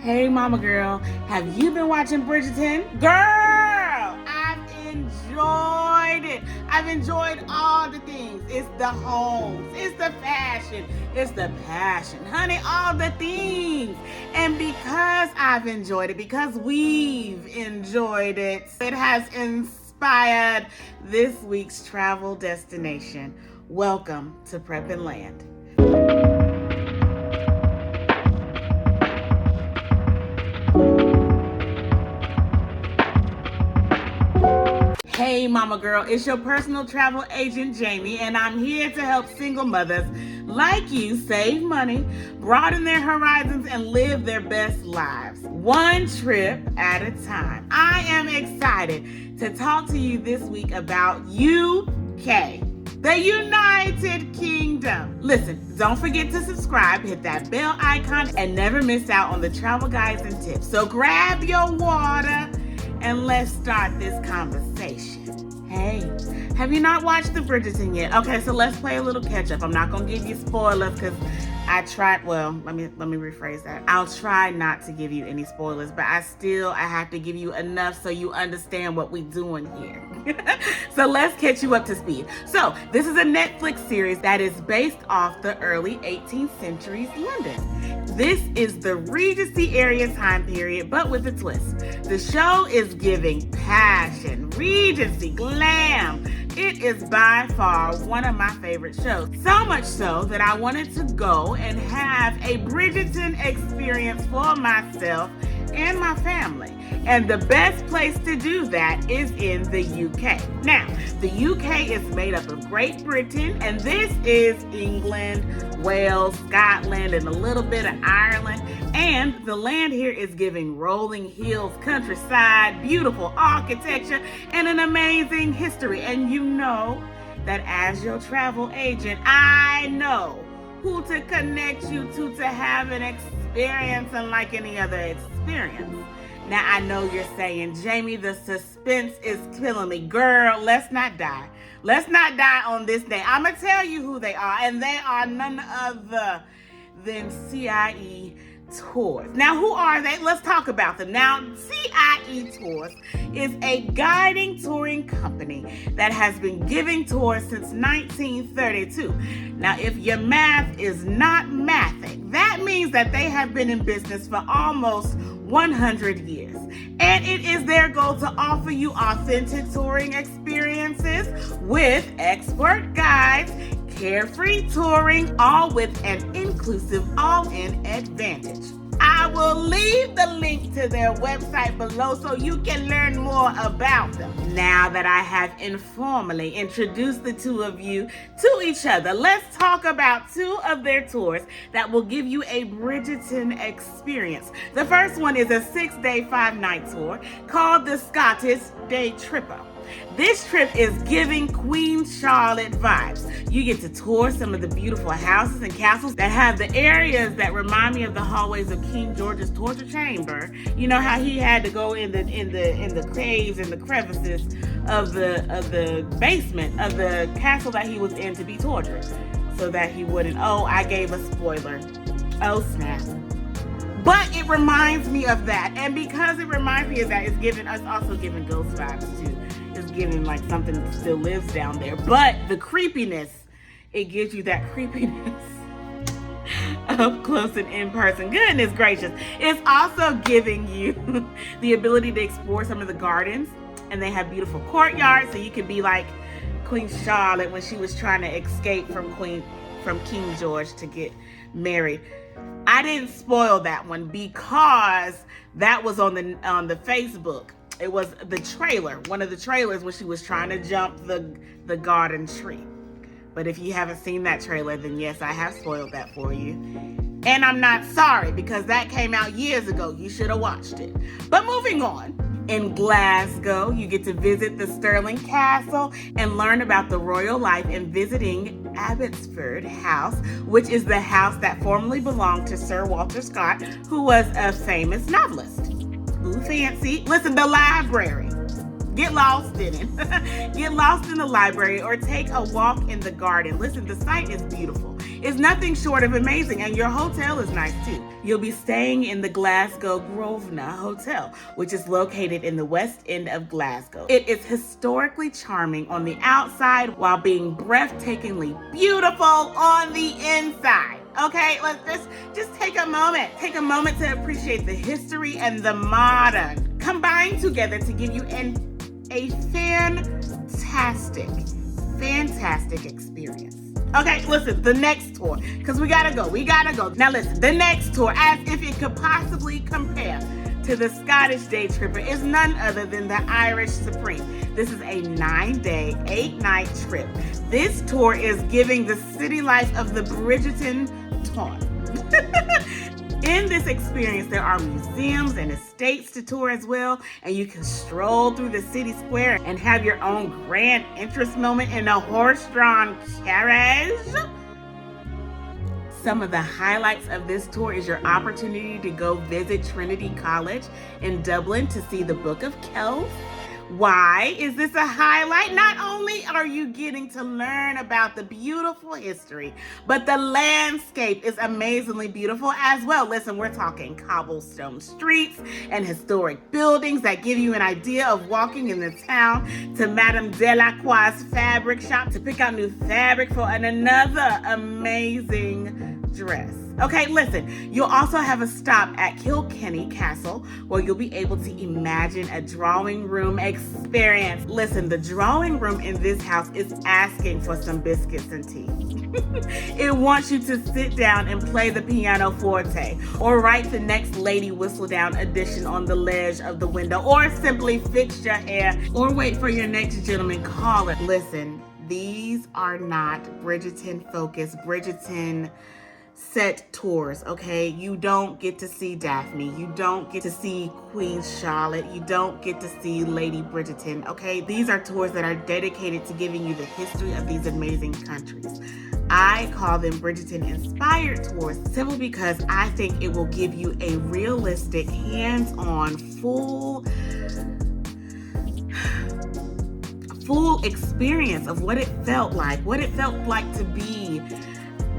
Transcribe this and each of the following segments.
Hey mama girl, have you been watching Bridgerton? Girl, I've enjoyed it. I've enjoyed all the things. It's the homes, it's the fashion, it's the passion. Honey, all the things. And because I've enjoyed it, because we've enjoyed it, it has inspired this week's travel destination. Welcome to Preppin' Land. Hey mama girl, it's your personal travel agent Jamie, and I'm here to help single mothers like you save money, broaden their horizons, and live their best lives, one trip at a time. I am excited to talk to you this week about UK, the United Kingdom. Listen, don't forget to subscribe, hit that bell icon, and never miss out on the travel guides and tips. So grab your water and let's start this conversation. Hey, have you not watched the Bridgerton yet? Okay, so let's play a little catch up. I'm not gonna give you spoilers because let me rephrase that. I'll try not to give you any spoilers, but I have to give you enough so you understand what we're doing here. So let's catch you up to speed. So this is a Netflix series that is based off the early 18th century's London. This is the Regency area time period, but with a twist. The show is giving passion, Regency, glam. It is by far one of my favorite shows. So much so that I wanted to go and have a Bridgerton experience for myself and my family. And the best place to do that is in the UK. Now, the UK is made up of Great Britain, and this is England, Wales, Scotland, and a little bit of Ireland. And the land here is giving rolling hills, countryside, beautiful architecture, and an amazing history. And you know that as your travel agent, I know who to connect you to have an experience unlike any other experience. Now, I know you're saying, Jamie, the suspense is killing me. Girl, let's not die. Let's not die on this day. I'm going to tell you who they are, and they are none other than CIE Tours. Now, who are they? Let's talk about them. Now, CIE Tours is a guiding touring company that has been giving tours since 1932. Now, if your math is not mathing, that means that they have been in business for almost 100 years. And it is their goal to offer you authentic touring experiences with expert guides, carefree touring, all with an inclusive all-in advantage. I will leave the link to their website below so you can learn more about them. Now that I have informally introduced the two of you to each other, let's talk about two of their tours that will give you a Bridgerton experience. The first one is a 6-day, 5-night tour called the Scottish Day Tripper. This trip is giving Queen Charlotte vibes. You get to tour some of the beautiful houses and castles that have the areas that remind me of the hallways of King George's torture chamber. You know how he had to go in the caves and the crevices of the basement of the castle that he was in to be tortured, so that he wouldn't. Oh, I gave a spoiler. Oh snap. But it reminds me of that, and because it reminds me of that, it's also giving ghost vibes too. It's giving like something that still lives down there. But the creepiness, it gives you that creepiness up close and in person. Goodness gracious. It's also giving you the ability to explore some of the gardens, and they have beautiful courtyards, so you could be like Queen Charlotte when she was trying to escape from King George to get married. I didn't spoil that one because that was on the Facebook. It was the trailer, one of the trailers when she was trying to jump the garden tree. But if you haven't seen that trailer, then yes, I have spoiled that for you. And I'm not sorry because that came out years ago. You should have watched it. But moving on. In Glasgow, you get to visit the Stirling Castle and learn about the royal life in visiting Abbotsford House, which is the house that formerly belonged to Sir Walter Scott, who was a famous novelist. Ooh, fancy. Listen, the library. Get lost in it. Get lost in the library or take a walk in the garden. Listen, the site is beautiful. is nothing short of amazing, and your hotel is nice too. You'll be staying in the Glasgow Grosvenor Hotel, which is located in the West End of Glasgow. It is historically charming on the outside while being breathtakingly beautiful on the inside. Okay, let's just take a moment. Take a moment to appreciate the history and the modern combined together to give you a fantastic experience. Okay, listen, the next tour, because we gotta go. Now listen, the next tour, as if it could possibly compare to the Scottish day tripper, is none other than the Irish Supreme. This is a 9-day, 8-night trip. This tour is giving the city life of the Bridgerton tour. In this experience, there are museums and estates to tour as well, and you can stroll through the city square and have your own grand entrance moment in a horse-drawn carriage. Some of the highlights of this tour is your opportunity to go visit Trinity College in Dublin to see the Book of Kells. Why is this a highlight? Not only are you getting to learn about the beautiful history, but the landscape is amazingly beautiful as well. Listen, we're talking cobblestone streets and historic buildings that give you an idea of walking in the town, to Madame Delacroix's fabric shop to pick out new fabric for another amazing dress. Okay, listen, you'll also have a stop at Kilkenny Castle where you'll be able to imagine a drawing room experience. Listen, the drawing room in this house is asking for some biscuits and tea. It wants you to sit down and play the piano forte, or write the next Lady Whistledown edition on the ledge of the window, or simply fix your hair, or wait for your next gentleman caller. Listen, these are not Bridgerton focused, Bridgerton set tours, okay? You don't get to see Daphne. You don't get to see Queen Charlotte. You don't get to see Lady Bridgerton, okay? These are tours that are dedicated to giving you the history of these amazing countries. I call them Bridgerton-inspired tours simply because I think it will give you a realistic, hands-on, full experience of what it felt like to be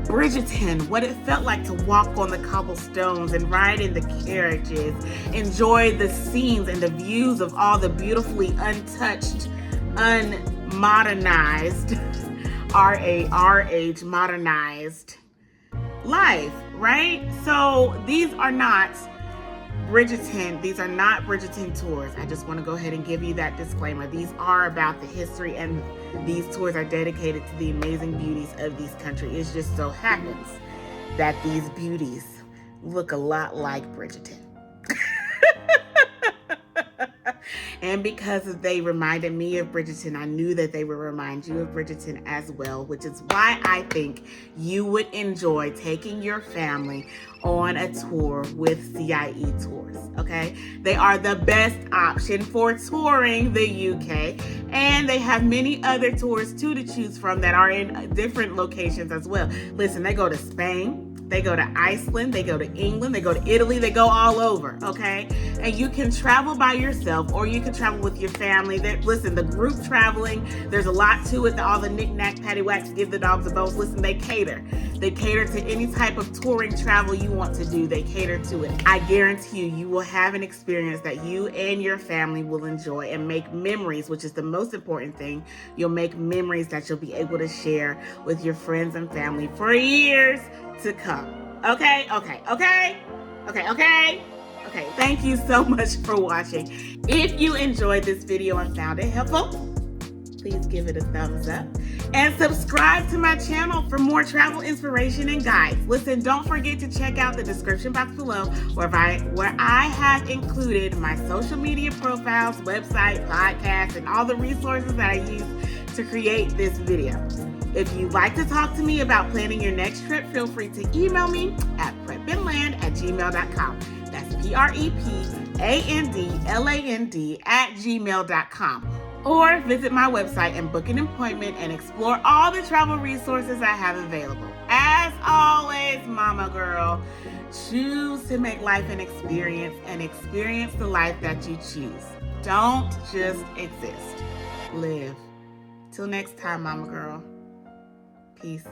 Bridgerton, what it felt like to walk on the cobblestones and ride in the carriages, enjoy the scenes and the views of all the beautifully untouched, unmodernized, R-A-R-H, modernized life, right? So these are not Bridgerton tours. I just want to go ahead and give you that disclaimer. These are about the history, and these tours are dedicated to the amazing beauties of these countries. It just so happens that these beauties look a lot like Bridgerton. And because they reminded me of Bridgerton, I knew that they would remind you of Bridgerton as well, which is why I think you would enjoy taking your family on a tour with CIE Tours, okay? They are the best option for touring the UK, and they have many other tours too to choose from that are in different locations as well. Listen, they go to Spain, they go to Iceland, they go to England, they go to Italy, they go all over, okay? And you can travel by yourself, or you can travel with your family. Listen, the group traveling, there's a lot to it. All the knick-knack, paddywhacks, give the dogs a bone. Listen, they cater. They cater to any type of touring travel you want to do. They cater to it. I guarantee you will have an experience that you and your family will enjoy and make memories, which is the most important thing. You'll make memories that you'll be able to share with your friends and family for years to come. Okay. Thank you so much for watching. If you enjoyed this video and found it helpful, please give it a thumbs up and subscribe to my channel for more travel inspiration and guides. Listen, don't forget to check out the description box below where I have included my social media profiles, website, podcast, and all the resources that I use to create this video. If you'd like to talk to me about planning your next trip, feel free to email me at prepandland@gmail.com. That's prepandland@gmail.com. Or visit my website and book an appointment and explore all the travel resources I have available. As always, mama girl, choose to make life an experience and experience the life that you choose. Don't just exist. Live. Till next time, mama girl. Peace.